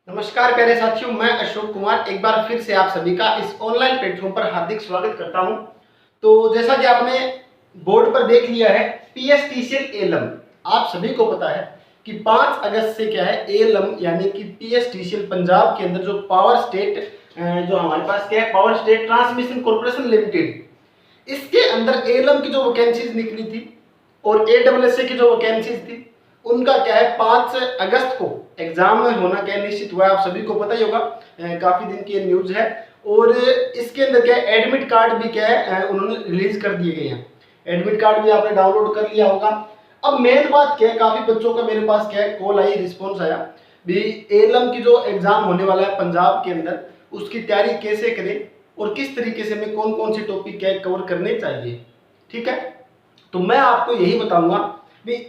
नमस्कार प्यारे साथियों, मैं अशोक कुमार एक बार फिर से आप सभी का इस ऑनलाइन प्लेटफॉर्म पर हार्दिक स्वागत करता हूं। तो जैसा कि आपने बोर्ड पर देख लिया है, पीएसटीसीएल एलम आप सभी को पता है कि 5 अगस्त से क्या है, एलम यानी कि पीएसटीसीएल पंजाब के अंदर जो पावर स्टेट जो हमारे पास क्या है, power state transmission corporation limited, इसके अंदर एलम की जो वैकेंसीज निकली थी और एडब्ल्यूएसए की जो वैकेंसीज थी, उनका क्या है 5 अगस्त को एग्जाम में होना क्या निश्चित हुआ है। आप सभी को पता ही होगा, काफी दिन की न्यूज है। और इसके अंदर क्या है, एडमिट कार्ड भी क्या है उन्होंने रिलीज कर दिए गए हैं। एडमिट कार्ड भी आपने डाउनलोड कर लिया होगा। अब मेन बात क्या है, काफी बच्चों का मेरे पास क्या है कॉल आई, रिस्पॉन्स आया भी एलम की जो एग्जाम होने वाला है पंजाब के अंदर, उसकी तैयारी कैसे करें और किस तरीके से हमें कौन कौन से टॉपिक क्या कवर करने चाहिए। ठीक है, तो मैं आपको यही बताऊंगा भी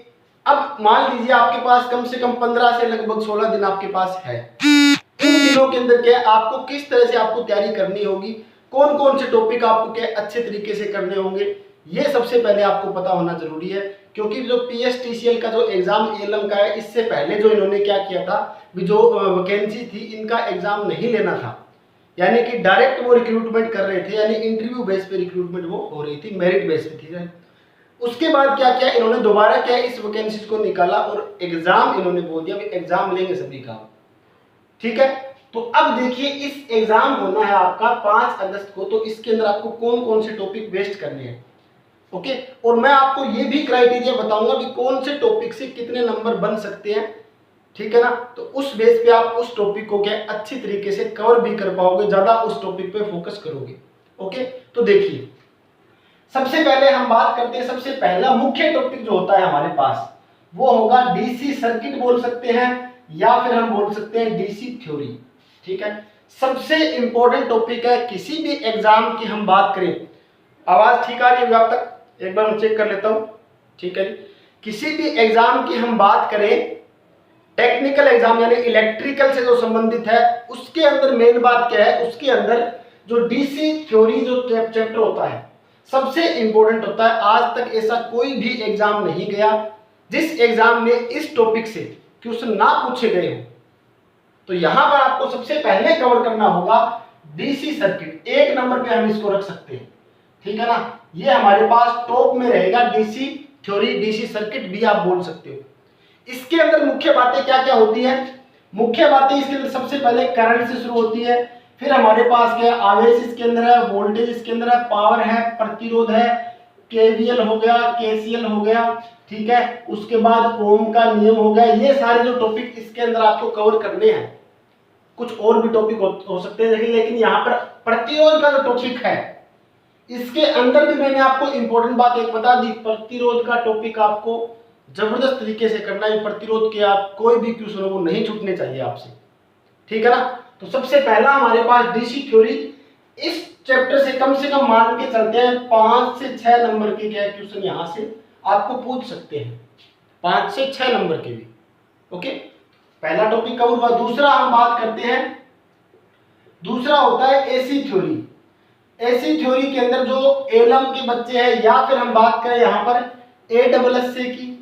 अब मान लीजिए आपके पास कम से कम 15 से लगभग 16 दिन आपके पास है। इन दिनों के अंदर क्या आपको किस तरह से आपको तैयारी करनी होगी, कौन कौन से टॉपिक आपको क्या अच्छे तरीके से करने होंगे, ये सबसे पहले आपको पता होना जरूरी है। क्योंकि जो पीएसटीसीएल का जो एग्जाम एलम का है, इससे पहले जो इन्होंने क्या किया था भी जो वैकेंसी थी, इनका एग्जाम नहीं लेना था, यानी कि डायरेक्ट वो रिक्रूटमेंट कर रहे थे, यानी इंटरव्यू बेस पे रिक्रूटमेंट वो हो रही थी, मेरिट बेस पे थी। उसके बाद क्या किया इन्होंने, दोबारा क्या इस वैकेंसी को निकाला और एग्जाम इन्होंने बोल दिया एग्जाम लेंगे सभी का। ठीक है, तो अब देखिए इस एग्जाम होना है आपका 5 अगस्त को, तो इसके अंदर आपको कौन कौन से टॉपिक वेस्ट करने हैं। ओके, और मैं आपको ये भी क्राइटेरिया बताऊंगा कि कौन से टॉपिक से कितने नंबर बन सकते हैं। ठीक है ना, तो उस बेस पे आप उस टॉपिक को क्या अच्छी तरीके से कवर भी कर पाओगे, ज्यादा उस टॉपिक पे फोकस करोगे। ओके, तो देखिए सबसे पहले हम बात करते हैं, सबसे पहला मुख्य टॉपिक जो होता है हमारे पास वो होगा डीसी सर्किट बोल सकते हैं, या फिर हम बोल सकते हैं डीसी थ्योरी। ठीक है, सबसे इंपॉर्टेंट टॉपिक है किसी भी एग्जाम की हम बात करें। आवाज ठीक आ रही है आप तक? एक बार मैं चेक कर लेता हूं। ठीक है, किसी भी एग्जाम की हम बात करें, टेक्निकल एग्जाम यानी इलेक्ट्रिकल से जो संबंधित है, उसके अंदर मेन बात क्या है, उसके अंदर जो डीसी थ्योरी जो चैप्टर होता है सबसे इंपॉर्टेंट होता है। आज तक ऐसा कोई भी एग्जाम नहीं गया जिस एग्जाम में इस टॉपिक से क्वेश्चन ना पूछे गए हो। तो यहां पर आपको सबसे पहले कवर करना होगा डीसी सर्किट, 1 नंबर पे हम इसको रख सकते हैं। ठीक है ना, ये हमारे पास टॉप में रहेगा, डीसी थ्योरी, डीसी सर्किट भी आप बोल सकते हो। इसके अंदर मुख्य बातें क्या क्या होती है, मुख्य बातें इसके अंदर सबसे पहले करंट से शुरू होती है, फिर हमारे पास क्या आवेश इसके अंदर है, वोल्टेज इसके अंदर है, पावर है, प्रतिरोध है, केवीएल हो गया, केसीएल हो गया। ठीक है, उसके बाद ओम का नियम हो गया। ये सारे जो टॉपिक इसके अंदर आपको कवर करने हैं, कुछ और भी टॉपिक हो सकते हैं लेकिन यहाँ पर प्रतिरोध का जो टॉपिक है इसके अंदर भी मैंने आपको इंपॉर्टेंट बात एक बता दी, प्रतिरोध का टॉपिक आपको जबरदस्त तरीके से करना है। प्रतिरोध के आप कोई भी क्वेश्चन हो वो नहीं छूटने चाहिए आपसे। ठीक है ना, तो सबसे पहला हमारे पास डीसी थ्योरी, इस चैप्टर से कम मान के चलते हैं 5 से 6 नंबर के क्या क्वेश्चन यहां से आपको पूछ सकते हैं, 5 से 6 नंबर के भी। ओके, पहला टॉपिक कवर हुआ। दूसरा हम बात करते हैं, दूसरा होता है एसी थ्योरी। एसी थ्योरी के अंदर जो एलम के बच्चे हैं, या फिर हम बात करें यहां पर एडब्ल्यूएसए की।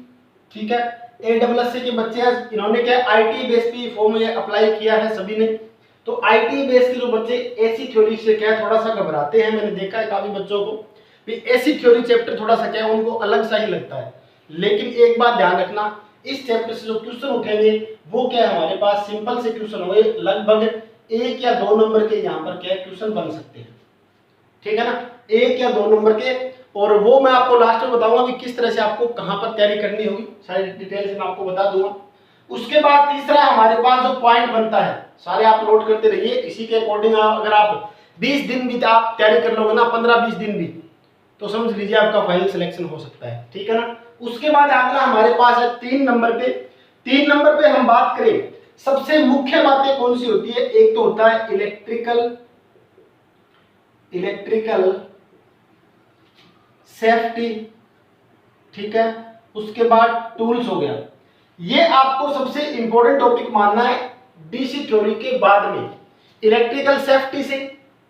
ठीक है, एडब्ल्यूएसए के बच्चे हैं, इन्होंने क्या आईटी बेस पे फॉर्म अप्लाई किया है सभी ने। तो आईटी बेस के जो बच्चे एसी थ्योरी से क्या थोड़ा सा घबराते हैं, मैंने देखा है काफी बच्चों को भी एसी थ्योरी चैप्टर थोड़ा सा क्या उनको अलग सा ही लगता है। लेकिन एक बात ध्यान रखना, इस चैप्टर से जो क्वेश्चन उठेंगे वो क्या हमारे पास सिंपल से क्वेश्चन होंगे, लगभग 1 या 2 नंबर के यहाँ पर क्या क्वेश्चन बन सकते हैं। ठीक है ना, 1 या 2 नंबर के, और वो मैं आपको लास्ट में बताऊंगा कि किस तरह से आपको कहां पर तैयारी करनी होगी, सारी डिटेल से मैं आपको बता दूंगा। उसके बाद तीसरा हमारे पास जो पॉइंट बनता है, सारे आप नोट करते रहिए, इसी के अकॉर्डिंग अगर आप 20 दिन भी आप तैयारी कर लोगे ना, 15-20 दिन भी, तो समझ लीजिए आपका फाइनल सिलेक्शन हो सकता है। ठीक है ना, उसके बाद अगला हमारे पास है 3 नंबर पे। 3 नंबर पे हम बात करें, सबसे मुख्य बातें कौन सी होती है, एक तो होता है इलेक्ट्रिकल सेफ्टी। ठीक है, उसके बाद टूल्स हो गया। ये आपको सबसे इंपॉर्टेंट टॉपिक मानना है डीसी थ्योरी के बाद में, इलेक्ट्रिकल सेफ्टी से।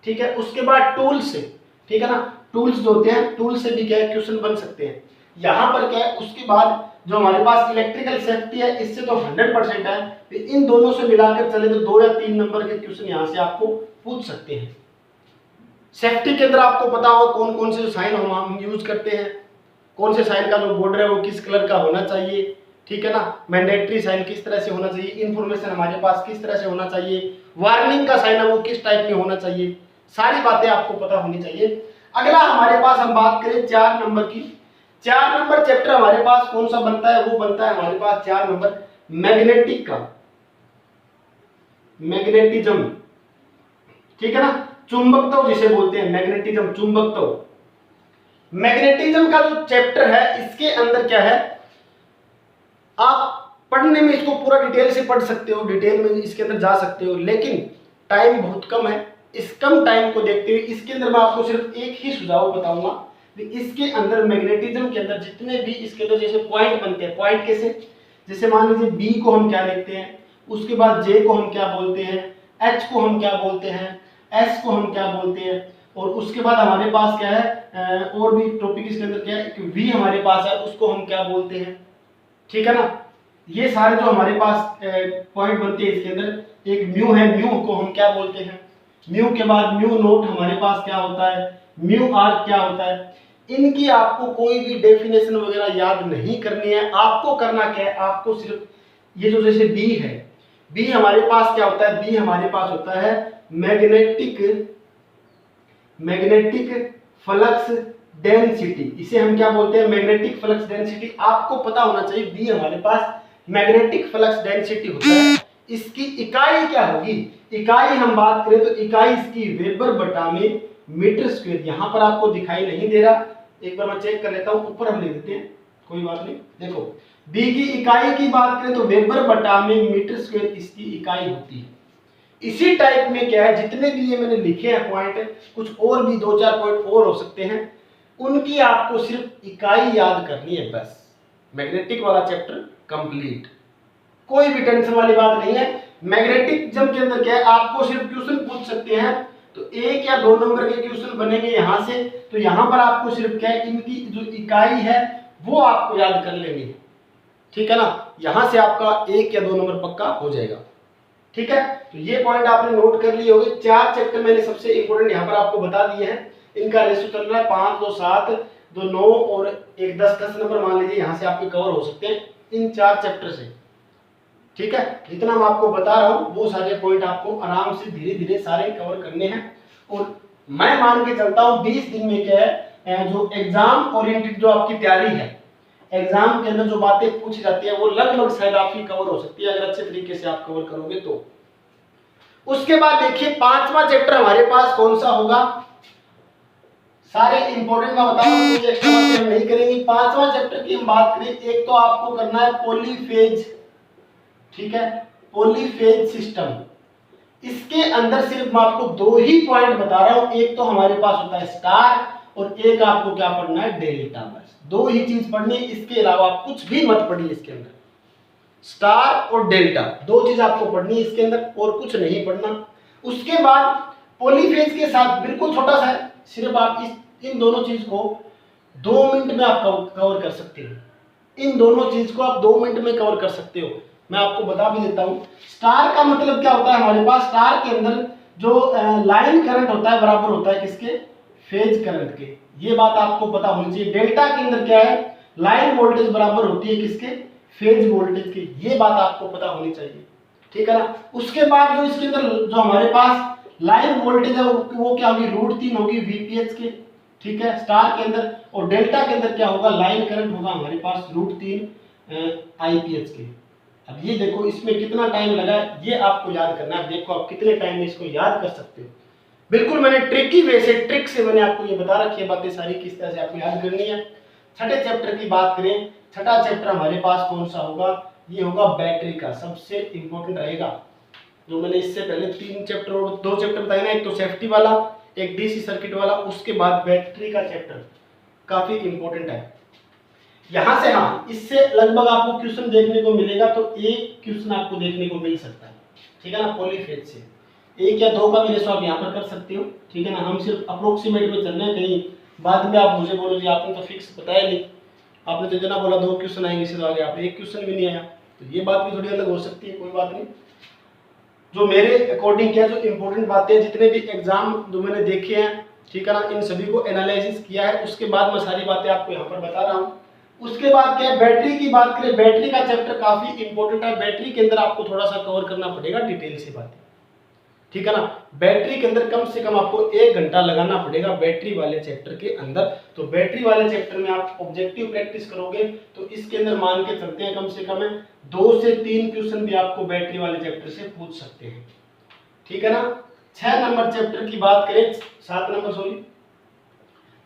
ठीक है, उसके बाद टूल्स से। ठीक है ना, टूल्स जो होते हैं, टूल से भी क्या क्वेश्चन बन सकते हैं। यहां पर क्या है, उसके बाद जो हमारे पास इलेक्ट्रिकल सेफ्टी है इससे तो 100% है, तो इन दोनों से मिलाकर चले तो 2 या 3 नंबर के क्वेश्चन यहाँ से आपको पूछ सकते हैं। सेफ्टी के अंदर आपको पता होगा कौन कौन से साइन हम यूज करते हैं, कौन से साइन का जो बॉर्डर है वो किस कलर का होना चाहिए, ठीक है ना, मैंडेटरी साइन किस तरह से होना चाहिए, इंफॉर्मेशन हमारे पास किस तरह से होना चाहिए, वार्निंग का साइन है वो किस टाइप में होना चाहिए, सारी बातें आपको पता होनी चाहिए। अगला हमारे पास हम बात करें 4 नंबर की, 4 नंबर चैप्टर हमारे पास कौन सा बनता है, वो बनता है हमारे पास 4 नंबर मैग्नेटिक का, मैग्नेटिज्म, ठीक है ना, चुंबकत्व जिसे बोलते हैं, मैग्नेटिज्म चुंबकत्व। मैग्नेटिज्म का जो चैप्टर है इसके अंदर क्या है, आप पढ़ने में इसको पूरा डिटेल से पढ़ सकते हो, डिटेल में इसके अंदर जा सकते हो, लेकिन टाइम बहुत कम है। इस कम टाइम को देखते हुए इसके अंदर मैं आपको सिर्फ एक ही सुझाव बताऊंगा कि इसके अंदर मैग्नेटिज्म के अंदर जितने भी इसके अंदर जैसे पॉइंट बनते हैं, पॉइंट कैसे, जैसे मान लीजिए बी को हम क्या लिखते हैं, उसके बाद जे को हम क्या बोलते हैं, एच को हम क्या बोलते हैं, एस को हम क्या बोलते हैं, और उसके बाद हमारे पास क्या है और भी टॉपिक इसके अंदर क्या है, वी हमारे पास है उसको हम क्या बोलते हैं, ठीक है ना। ये सारे जो हमारे पास पॉइंट बनते हैं इसके अंदर, एक म्यू है, म्यू को हम क्या बोलते हैं, म्यू के बाद म्यू नोट हमारे पास क्या होता है, म्यू आर क्या होता है। इनकी आपको कोई भी डेफिनेशन वगैरह याद नहीं करनी है, आपको करना क्या है, आपको सिर्फ ये जो जैसे बी है, बी हमारे पास क्या होता है, बी हमारे पास होता है मैग्नेटिक फ्लक्स डेंसिटी, इसे हम क्या बोलते हैं, मैग्नेटिक फ्लक्स डेंसिटी। आपको पता होना चाहिए बी हमारे पास मैग्नेटिक फ्लक्स डेंसिटी होता है। इसकी इकाई क्या होगी, इकाई हम बात करें तो इकाई इसकी वेबर बटा में मीटर स्क्वायर, यहां पर आपको दिखाई नहीं दे रहा, एक बार मैं चेक कर लेता हूं, ऊपर हम लिख देते हैं, कोई बात नहीं। देखो बी की इकाई की बात करें तो वेबर बटा में मीटर स्क्वायर इसकी इकाई होती है। इसी टाइप में क्या है, जितने भी ये मैंने लिखे हैं पॉइंट, कुछ और भी 2-4 पॉइंट और हो सकते हैं, उनकी आपको सिर्फ इकाई याद करनी है बस। मैग्नेटिक वाला चैप्टर कंप्लीट, कोई भी टेंशन वाली बात नहीं है। मैग्नेटिज्म के अंदर क्या है, आपको सिर्फ क्वेश्चन पूछ सकते हैं, तो 1 या 2 नंबर के क्वेश्चन बनेंगे यहां से, तो यहां पर आपको सिर्फ क्या है, इनकी जो इकाई है वो आपको याद कर लेनी है, ठीक है ना। यहां से आपका 1 या 2 नंबर पक्का हो जाएगा, ठीक है। तो ये पॉइंट आपने नोट कर लिए होंगे। 4 चैप्टर मैंने सबसे इंपॉर्टेंट यहाँ पर आपको बता दिए हैं। इनका रेशो चल रहा है 5, 2, 7, 2, 9 और 1, 10 नंबर मान लीजिए यहाँ से आपके कवर हो सकते हैं इन 4 चैप्टर से, ठीक है। जितना मैं आपको बता रहा हूँ वो सारे पॉइंट आपको आराम से धीरे धीरे सारे कवर करने हैं। और मैं मान के चलता हूँ 20 दिन में क्या है, जो एग्जाम ओरिएंटेड जो आपकी तैयारी है, एग्जाम के अंदर जो बातें पूछी जाती है वो लगभग शायद आपकी कवर हो सकती है अगर अच्छे तरीके से आप कवर करोगे तो। उसके बाद देखिए 5वां चैप्टर हमारे पास कौन सा होगा, सारे इंपॉर्टेंट मैं बता रहा हूं, कुछ एक्स्ट्रा बातें हम नहीं करेंगे। 5वां चैप्टर की हम बात करें, एक तो आपको करना है पॉलीफेज, ठीक है, पॉलीफेज सिस्टम। इसके अंदर सिर्फ मैं आपको 2 ही पॉइंट बता रहा हूं, एक तो हमारे पास होता है स्टार और एक आपको क्या पढ़ना है, डेल्टा। बस 2 ही चीज पढ़नी है, इसके अलावा कुछ भी मत पढ़िए इसके अंदर। स्टार और डेल्टा 2 चीज आपको पढ़नी है इसके अंदर, और कुछ नहीं पढ़ना। उसके बाद पॉलीफेज के साथ बिल्कुल छोटा सा है, सिर्फ आप इन दोनों चीज को 2 मिनट में आप कवर कर सकते हो। इन दोनों चीज को आप 2 मिनट में कवर कर सकते हो। मैं आपको बता भी देता हूं, स्टार का मतलब क्या होता है, हमारे पास स्टार के अंदर जो लाइन करंट होता है बराबर होता है किसके, फेज करंट के, ये बात आपको पता होनी चाहिए। डेल्टा के अंदर क्या है, लाइन वोल्टेज बराबर होती है किसके, फेज वोल्टेज के, ये बात आपको पता होनी चाहिए, ठीक है ना। उसके बाद जो इसके अंदर जो हमारे पास लाइन वोल्टेज है वो क्या होगी, √3 होगी वीपीएच के, ठीक है, स्टार के अंदर। और डेल्टा के अंदर क्या होगा, लाइन करंट होगा हमारे पास √3 आईपीएच के। अब ये देखो इसमें कितना टाइम लगा, ये आपको याद करना है। देखो आप कितने टाइम में इसको याद कर सकते हो। बिल्कुल मैंने ट्रिकी वे से, ट्रिक से मैंने आपको ये बता रखी है बातें सारी, किस तरह से आपको याद करनी है। 6ठे चैप्टर की बात करें, 6ठा चैप्टर हमारे पास कौन सा होगा, ये होगा बैटरी का, सबसे इंपॉर्टेंट रहेगा। जो मैंने इससे पहले 3 चैप्टर और 2 चैप्टर बताए ना, एक तो सेफ्टी वाला, एक डीसी सर्किट वाला, उसके बाद बैटरी का चैप्टर काफी इंपॉर्टेंट है। यहां से हाँ, इससे लगभग आपको क्वेश्चन देखने को मिलेगा, तो एक क्वेश्चन आपको देखने को मिल सकता है, ठीक है ना, पॉलीफेज से 1 या 2 का भी रेशो आप यहाँ पर कर सकते हो, ठीक है ना। हम सिर्फ अप्रोक्सीमेट में चल रहे हैं, कहीं बाद में आप मुझे बोलो जी आपने तो फिक्स बताया नहीं, आपने तो इतना बोला 2 क्वेश्चन आएंगे, इससे तो आगे आपने 1 क्वेश्चन भी नहीं आया, तो ये बात भी थोड़ी अलग हो सकती है, कोई बात नहीं। जो मेरे अकॉर्डिंग क्या, जो इंपॉर्टेंट बातें जितने भी एग्जाम जो मैंने देखे हैं, ठीक है ना, इन सभी को एनालिसिस किया है, उसके बाद मैं सारी बातें आपको यहाँ पर बता रहा हूँ। उसके बाद क्या है, बैटरी की बात करें, बैटरी का चैप्टर काफी इंपॉर्टेंट है। बैटरी के अंदर आपको थोड़ा सा कवर करना पड़ेगा डिटेल से बातें, ठीक है ना। बैटरी के अंदर कम से कम आपको 1 घंटा लगाना पड़ेगा बैटरी वाले चैप्टर के अंदर। तो बैटरी वाले चैप्टर में आप ऑब्जेक्टिव प्रैक्टिस करोगे तो इसके अंदर मान के चलते हैं कम से कम 2 से 3 क्वेश्चन भी आपको बैटरी वाले चैप्टर से पूछ सकते हैं, ठीक है ना। 6 नंबर चैप्टर की बात करें, 7 नंबर सॉरी,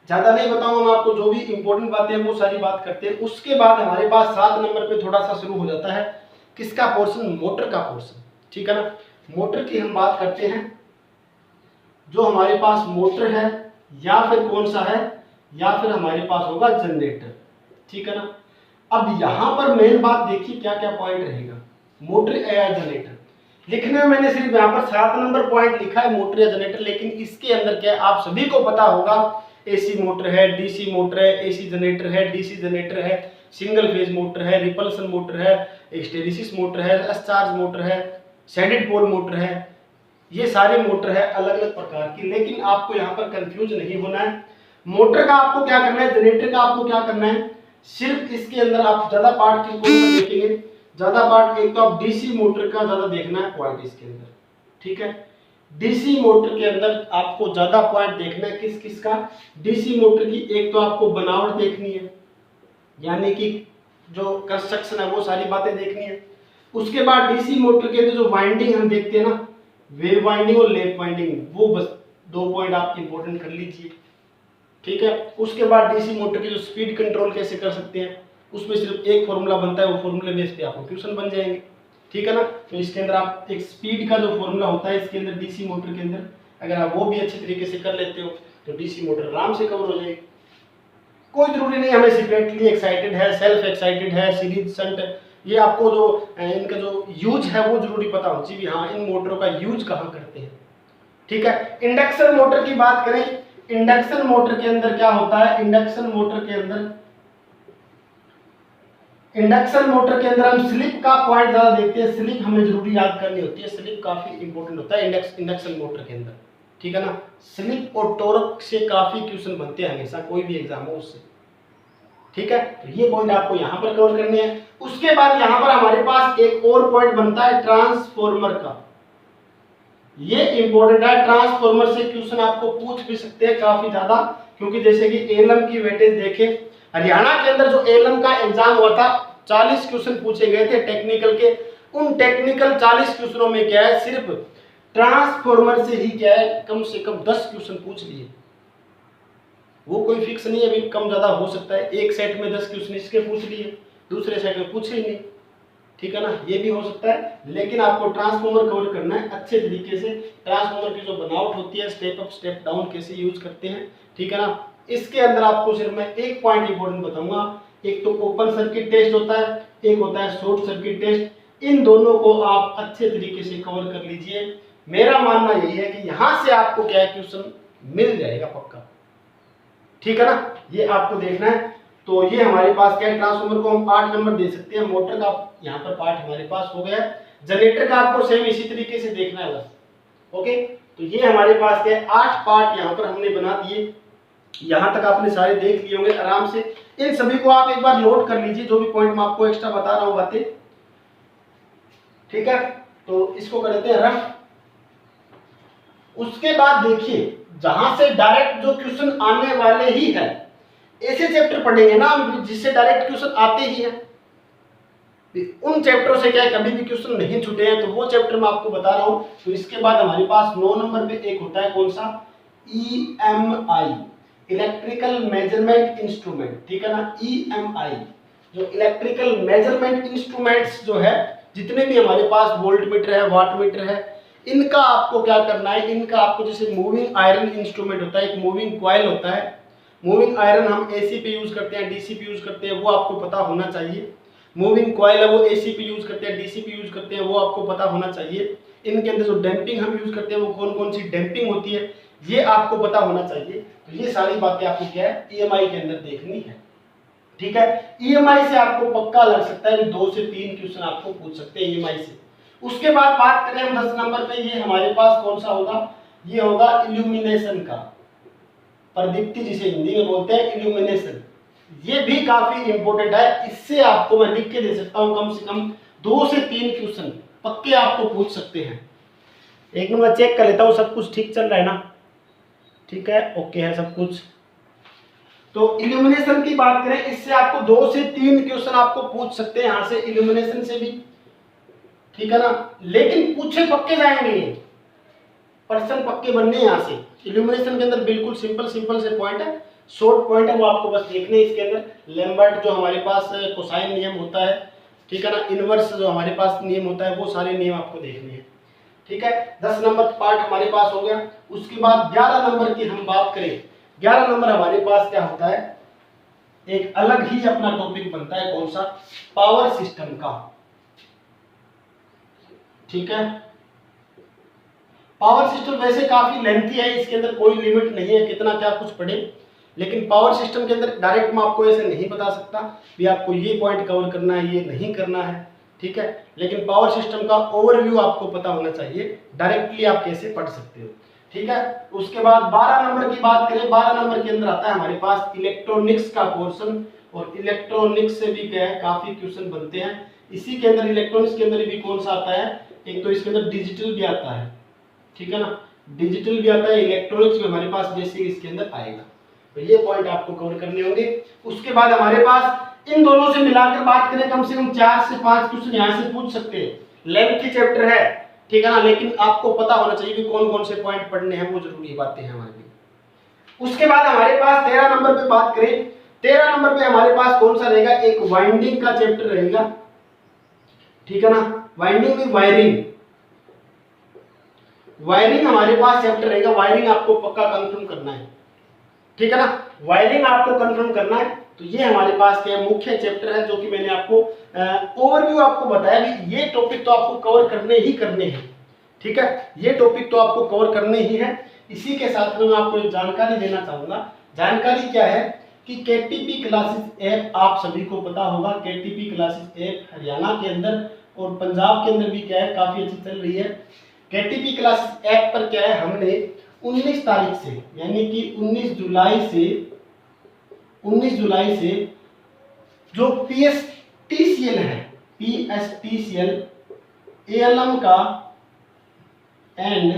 ज्यादा नहीं बताऊंगा मैं आपको, जो भी इंपॉर्टेंट बातें हैं वो सारी बात करते हैं। उसके बाद हमारे पास 7 नंबर पे थोड़ा सा शुरू हो जाता है किसका पोर्शन, मोटर का पोर्शन, ठीक है ना। मोटर की हम बात करते हैं, जो हमारे पास मोटर है या फिर कौन सा है, या फिर हमारे पास होगा जनरेटर, ठीक है ना। अब यहां पर मेन बात देखिए क्या क्या पॉइंट रहेगा, मोटर या जनरेटर। लिखने में मैंने सिर्फ यहाँ पर 7 नंबर पॉइंट लिखा है मोटर या जनरेटर, लेकिन इसके अंदर क्या है आप सभी को पता होगा, एसी मोटर है, डीसी मोटर है, एसी जनरेटर है, डीसी जनरेटर है, सिंगल फेज मोटर है, रिपल्सन मोटर है, हिस्टेरिसिस मोटर है, डिस्चार्ज मोटर है, सैडेड पोल मोटर है, ये सारे मोटर है अलग अलग प्रकार की। लेकिन आपको यहाँ पर कंफ्यूज नहीं होना है, मोटर का आपको क्या करना है, जनरेटर का आपको क्या करना है, सिर्फ इसके अंदर आप ज्यादा पार्ट किसको देखेंगे, ज्यादा पार्ट एक तो आप डीसी मोटर का ज्यादा देखना है पॉइंट इसके अंदर, ठीक है। डीसी मोटर के अंदर आपको ज्यादा पॉइंट देखना है किस किस का, डीसी मोटर की एक तो आपको बनावट देखनी है, यानी कि जो कंस्ट्रक्शन है वो सारी बातें देखनी है। उसके बाद डीसी मोटर के अंदर जो वाइंडिंग हम देखते हैं ना, वेव वाइंडिंग और लैप वाइंडिंग, वो बस 2 पॉइंट आप इंपॉर्टेंट कर लीजिए, ठीक है। उसके बाद डीसी मोटर की जो स्पीड कंट्रोल कैसे कर सकते हैं, उसमें सिर्फ एक फॉर्मूला बनता है, वो फॉर्मूले बेस पे आपको क्वेश्चन बन जाएंगे, ठीक है ना। तो इसके अंदर आप एक स्पीड का जो फॉर्मूला होता है इसके अंदर डीसी मोटर के अंदर, अगर आप वो भी अच्छे तरीके से कर लेते हो तो डीसी मोटर आराम से कवर हो जाएगी। कोई जरूरी नहीं हमें सेपरेटली एक्साइटेड है, सेल्फ एक्साइटेड है, सीरीज शंट, ये आपको जो इनका जो यूज है वो जरूरी पता हो चाहिए, हाँ इन मोटरों का यूज कहाँ करते हैं, ठीक है। इंडक्शन मोटर की बात करें, इंडक्शन मोटर के अंदर क्या होता है, इंडक्शन मोटर के अंदर हम स्लिप का पॉइंट ज्यादा देखते हैं, स्लिप हमें जरूरी याद करनी होती है, स्लिप काफी इंपॉर्टेंट होता है इंडक्शन मोटर के अंदर, ठीक है ना। स्लिप और टॉर्क से काफी क्वेश्चन बनते हैं हमेशा, कोई भी एग्जाम हो उससे, ठीक है। तो ये पॉइंट आपको यहाँ पर कवर करने हैं। उसके बाद यहाँ पर हमारे पास एक और पॉइंट बनता है ट्रांसफॉर्मर का, ये इंपॉर्टेंट है। ट्रांसफॉर्मर से क्वेश्चन आपको पूछ भी सकते हैं काफी ज्यादा, क्योंकि जैसे कि एलएम की वेटेज देखें, हरियाणा के अंदर जो एलएम का एग्जाम हुआ था 40 क्वेश्चन पूछे गए थे टेक्निकल के, उन टेक्निकल 40 क्वेश्चनों में क्या है, सिर्फ ट्रांसफॉर्मर से ही क्या है कम से कम 10 क्वेश्चन पूछ लिए, वो कोई फिक्स नहीं है, अभी कम ज्यादा हो सकता है, एक सेट में 10 क्वेश्चन इसके पूछ लिए, दूसरे सेट में पूछे ही नहीं, ठीक है ना, ये भी हो सकता है। लेकिन आपको ट्रांसफॉर्मर कवर करना है अच्छे तरीके से, ट्रांसफॉर्मर की जो बनावट होती है, स्टेप अप स्टेप डाउन कैसे यूज करते हैं, ठीक है ना। इसके अंदर आपको सिर्फ मैं एक पॉइंट इंपॉर्टेंट बताऊंगा, एक तो ओपन सर्किट टेस्ट होता है, एक होता है शॉर्ट सर्किट टेस्ट, इन दोनों को आप अच्छे तरीके से कवर कर लीजिए। मेरा मानना यही है कि यहां से आपको क्या क्वेश्चन मिल जाएगा पक्का, ठीक है ना, ये आपको देखना है। तो ये हमारे पास क्या है, ट्रांसफार्मर को हम 8 नंबर दे सकते हैं, मोटर का यहाँ पर पार्ट हमारे पास हो गया, जनरेटर का आपको सेम इसी तरीके से देखना है बस, ओके। तो ये हमारे पास क्या है 8 पार्ट यहाँ पर हमने बना दिए, यहाँ तक आपने सारे देख लिए होंगे आराम से। इन सभी को आप एक बार नोट कर लीजिए, जो भी पॉइंट मैं आपको एक्स्ट्रा बता रहा हूँ बातें, ठीक है। तो इसको कर देते हैं रफ। उसके बाद देखिए जहां से डायरेक्ट जो क्वेश्चन आने वाले ही है, ऐसे चैप्टर पढ़ेंगे ना हम जिससे डायरेक्ट क्वेश्चन आते ही हैं, उन चैप्टरों से क्या है कभी भी क्वेश्चन नहीं छूटे हैं, तो वो चैप्टर मैं आपको बता रहा हूं। तो इसके बाद हमारे पास 9 नंबर पे एक होता है कौन सा, EMI, इलेक्ट्रिकल मेजरमेंट इंस्ट्रूमेंट, ठीक है ना। EMI जो इलेक्ट्रिकल मेजरमेंट इंस्ट्रूमेंट्स जो है, जितने भी हमारे पास वोल्ट मीटर है, वाट मीटर है, इनका आपको क्या करना है, इनका आपको जैसे मूविंग आयरन इंस्ट्रूमेंट होता है, एक मूविंग कॉइल होता है, मूविंग आयरन हम AC पे यूज करते हैं, DC पे यूज करते हैं, वो आपको पता होना चाहिए। मूविंग कॉइल है वो AC पे यूज करते हैं, DC पे यूज करते हैं, वो आपको पता होना चाहिए। इनके अंदर जो डैम्पिंग हम यूज करते हैं वो कौन कौन सी डैम्पिंग होती है, ये आपको पता होना चाहिए। तो ये सारी बातें आपको क्या है EMI के अंदर देखनी है, ठीक है। ईएमआई से आपको पक्का लग सकता है कि 2 से 3 क्वेश्चन आपको पूछ सकते हैं ईएमआई से। उसके बाद बात करें हम 10 नंबर पे, ये हमारे पास कौन सा होगा, ये होगा इल्यूमिनेशन का, प्रदीप्ति जिसे हिंदी में बोलते हैं इल्यूमिनेशन। ये भी काफी इंपॉर्टेंट है, इससे आपको मैं लिख के दे सकता हूं कम से कम 2 से 3 क्वेश्चन पक्के आपको पूछ सकते हैं। एक मिनट चेक कर लेता हूं सब कुछ ठीक चल रहा है ना, ठीक है, ओके है सब कुछ। तो इल्यूमिनेशन की बात करें, इससे आपको 2 से 3 क्वेश्चन आपको पूछ सकते हैं यहां से, इल्यूमिनेशन से भी, ठीक है ना। लेकिन पूछे पक्के जाएंगे, पर्सन पक्के बनने यहां से। इल्यूमिनेशन के अंदर बिल्कुल सिंपल से पॉइंट है, शॉर्ट पॉइंट है, वो आपको बस देखने हैं। इसके अंदर लैम्बर्ट जो हमारे पास कोसाइन नियम होता है, ठीक है ना, इनवर्स जो हमारे पास नियम होता है, वो सारे नियम आपको देखने हैं, ठीक है। 10 नंबर पार्ट हमारे पास हो गया। उसके बाद 11 नंबर की हम बात करें, 11 नंबर हमारे पास क्या होता है, एक अलग ही अपना टॉपिक बनता है, कौन सा, पावर सिस्टम का, ठीक है। पावर सिस्टम वैसे काफी लेंथी है, इसके अंदर कोई लिमिट नहीं है कितना क्या कुछ पढ़े, लेकिन पावर सिस्टम के अंदर डायरेक्ट मैं आपको ऐसे नहीं बता सकता कि आपको ये पॉइंट कवर करना है, ये नहीं करना है, ठीक है। लेकिन पावर सिस्टम का ओवरव्यू आपको पता होना चाहिए, डायरेक्टली आप कैसे पढ़ सकते हो, ठीक है। उसके बाद 12 नंबर की बात करें, 12 नंबर के अंदर आता है हमारे पास इलेक्ट्रॉनिक्स का पोर्शन, और इलेक्ट्रॉनिक्स से भी क्या है काफी क्वेश्चन बनते हैं। इसी के अंदर इलेक्ट्रॉनिक्स के अंदर भी कौन सा आता है, एक तो इसके अंदर डिजिटल भी आता है, ठीक है ना, डिजिटल भी आता है, इलेक्ट्रॉनिक्स में हमारे पास बेसिक इसके अंदर आएगा। तो ये पॉइंट आपको कवर करने होंगे। उसके बाद हमारे पास इन दोनों से मिलाकर बात करें, कम से कम 4 से 5 क्वेश्चन यहाँ से पूछ सकते हैं, लेंथ की चैप्टर है, ठीक है ना, लेकिन आपको पता होना चाहिए कि कौन कौन से पॉइंट पढ़ने हैं, वो जरूरी बातें हैं हमारे लिए। उसके बाद हमारे पास 13 नंबर पे बात करें, 13 नंबर पे हमारे पास कौन सा रहेगा, एक वाइंडिंग का चैप्टर रहेगा, ठीक है ना, वाइंडिंग विद वायरिंग, वायरिंग हमारे पास चैप्टर रहेगा। वायरिंग आपको पक्का कंफर्म करना है, ठीक है ना, वायरिंग आपको कंफर्म करना है। तो ये हमारे पास क्या मुख्य चैप्टर है, जो कि मैंने आपको ओवरव्यू आपको बताया कि ये टॉपिक तो आपको कवर करने ही करने हैं, ठीक है, ये टॉपिक तो आपको कवर करने ही है। इसी के साथ में मैं आपको एक जानकारी देना चाहूंगा। जानकारी क्या है कि केटीपी क्लासेस ऐप आप सभी को पता होगा, केटीपी क्लासेस ऐप हरियाणा के अंदर और पंजाब के अंदर भी क्या है काफी अच्छी चल रही है। केटीपी क्लासेस ऐप पर क्या है, हमने 19 तारीख से यानी कि 19 जुलाई से जो पीएसटीसीएल है, पीएसटीसीएल एएलएम का एंड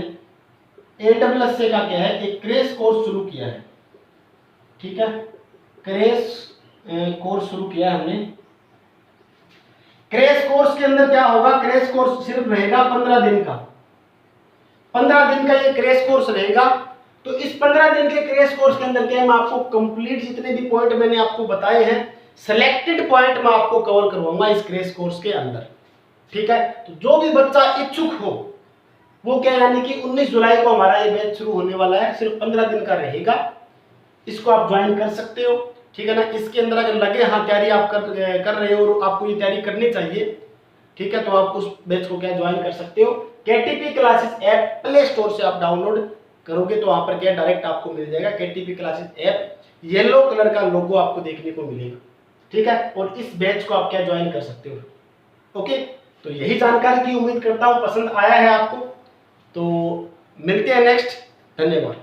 एडब्ल्यूएसए का क्या है, एक क्रैश कोर्स शुरू किया है, ठीक है, क्रैश कोर्स शुरू किया है हमने। क्रैश कोर्स के अंदर क्या होगा, क्रैश कोर्स सिर्फ रहेगा 15 दिन का, 15 दिन का ये क्रैश कोर्स रहेगा। तो इस 15 दिन के क्रैश कोर्स के अंदर क्या है, मैं आपको कंप्लीट जितने भी पॉइंट मैंने आपको बताए हैं, सिलेक्टेड पॉइंट मैं आपको कवर करवाऊंगा इस क्रैश कोर्स के अंदर, ठीक है। तो जो भी बच्चा इच्छुक हो वो क्या, यानी कि 19 जुलाई को हमारा ये बैच शुरू होने वाला है, सिर्फ 15 दिन का रहेगा, इसको आप ज्वाइन कर सकते हो, ठीक है ना। इसके अंदर अगर लगे हाँ तैयारी आप कर रहे हो और आपको ये तैयारी करनी चाहिए, ठीक है, तो आप उस बैच को क्या ज्वाइन कर सकते हो। केटीपी क्लासेस ऐप प्ले स्टोर से आप डाउनलोड करोगे तो वहां पर क्या डायरेक्ट आपको मिल जाएगा केटीपी क्लासेस ऐप, येलो कलर का लोगो आपको देखने को मिलेगा, ठीक है, और इस बैच को आप क्या ज्वाइन कर सकते हो। ओके, तो यही जानकारी की उम्मीद करता हूं पसंद आया है आपको, तो मिलते हैं नेक्स्ट, धन्यवाद।